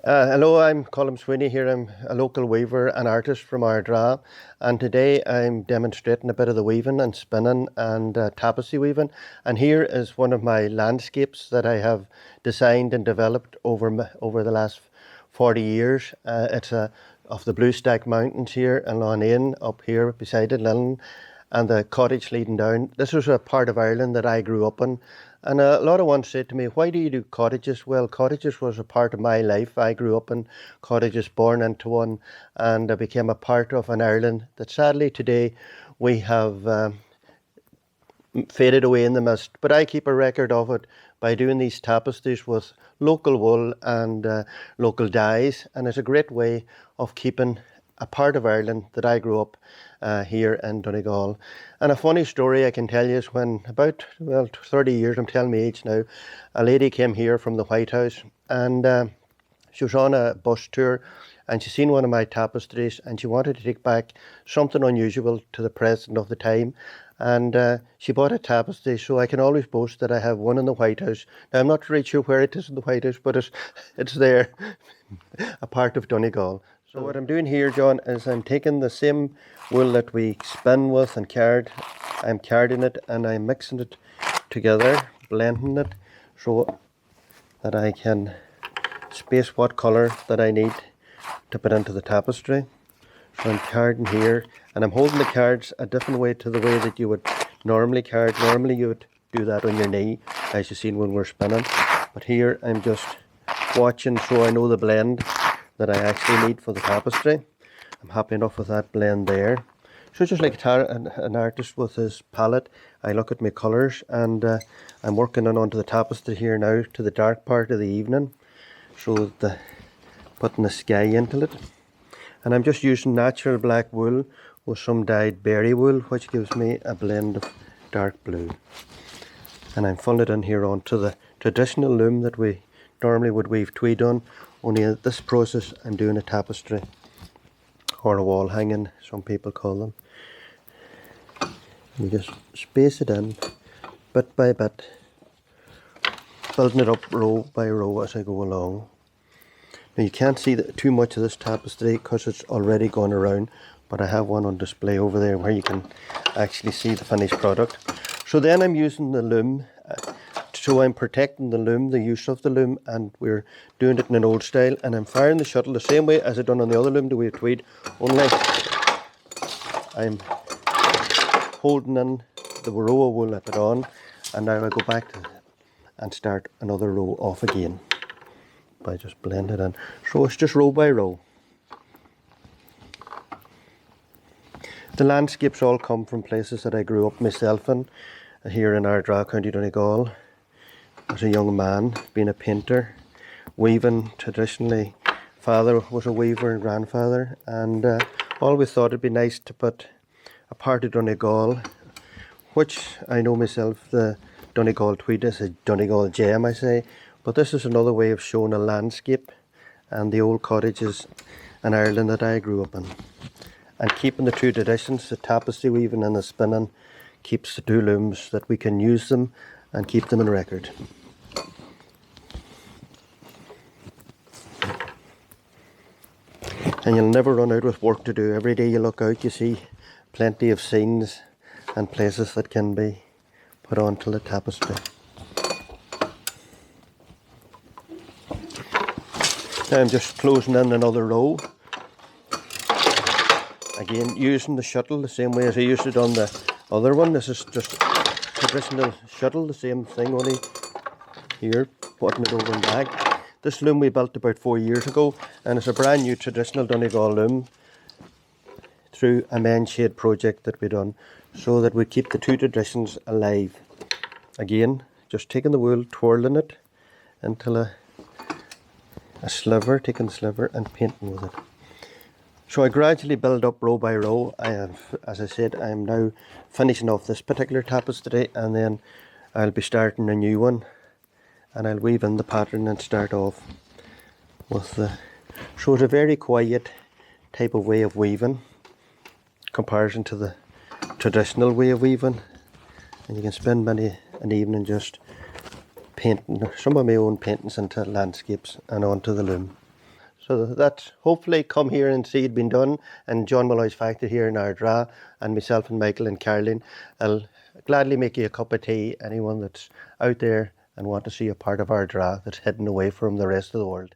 Hello, I'm Colm Sweeney here. I'm a local weaver and artist from Ardara, and today I'm demonstrating a bit of the weaving and spinning and tapestry weaving. And here is one of my landscapes that I have designed and developed over the last 40 years. It's of the Blue Stack Mountains here in Lough up here beside it, Lilin, and the cottage leading down. This was a part of Ireland that I grew up in. And a lot of ones said to me, why do you do cottages? Well, cottages was a part of my life. I grew up in cottages, born into one, and I became a part of an Ireland that sadly today we have faded away in the mist. But I keep a record of it by doing these tapestries with local wool and local dyes. And it's a great way of keeping a part of Ireland that I grew up here in Donegal. And a funny story I can tell you is when about 30 years, I'm telling my age now, a lady came here from the White House, and she was on a bus tour, and she seen one of my tapestries and she wanted to take back something unusual to the president of the time. And she bought a tapestry, so I can always boast that I have one in the White House. Now, I'm not really sure where it is in the White House, but it's there, a part of Donegal. So what I'm doing here, John, is I'm taking the same wool that we spin with and card. I'm carding it and I'm mixing it together, blending it so that I can space what colour that I need to put into the tapestry. So I'm carding here, and I'm holding the cards a different way to the way that you would normally card. Normally you would do that on your knee, as you've seen when we're spinning. But here I'm just watching so I know the blend that I actually need for the tapestry. I'm happy enough with that blend there. So just like an artist with his palette, I look at my colours, and I'm working onto the tapestry here now to the dark part of the evening. So putting the sky into it. And I'm just using natural black wool with some dyed berry wool, which gives me a blend of dark blue. And I'm filling it in here onto the traditional loom that we normally would weave tweed on. Only in this process I'm doing a tapestry, or a wall hanging, some people call them. You just space it in bit by bit, building it up row by row as I go along. Now you can't see too much of this tapestry because it's already gone around, but I have one on display over there where you can actually see the finished product. So then I'm using the loom. So I'm protecting the loom, the use of the loom, and we're doing it in an old style. And I'm firing the shuttle the same way as I done on the other loom, the way of tweed, only I'm holding in the row of wool I put on, and now I go back and start another row off again by just blending it in. So it's just row by row. The landscapes all come from places that I grew up myself in, here in Ardara, County Donegal. As a young man, being a painter, weaving traditionally. Father was a weaver and grandfather, and always thought it'd be nice to put a part of Donegal, which I know myself, the Donegal tweed is a Donegal gem, I say, but this is another way of showing a landscape and the old cottages in Ireland that I grew up in. And keeping the two traditions, the tapestry weaving and the spinning, keeps the two looms that we can use them and keep them in record. And you'll never run out with work to do. Every day you look out, you see plenty of scenes and places that can be put onto the tapestry. Now I'm just closing in another row. Again, using the shuttle the same way as I used it on the other one. This is just traditional shuttle, the same thing, only here, putting it over and back. This loom we built about 4 years ago, and it's a brand new traditional Donegal loom through a men's shade project that we done, so that we keep the two traditions alive. Again, just taking the wool, twirling it until a sliver, taking the sliver and painting with it. So I gradually build up row by row. I have, as I said, I am now finishing off this particular tapestry, and then I'll be starting a new one, and I'll weave in the pattern and start off with the... So it's a very quiet type of way of weaving, comparison to the traditional way of weaving, and you can spend many an evening just painting some of my own paintings into landscapes and onto the loom. So that's hopefully come here and see it being done in John Molloy's factory here in Ardara, and myself and Michael and Caroline. I'll gladly make you a cup of tea, anyone that's out there and want to see a part of Ardara that's hidden away from the rest of the world.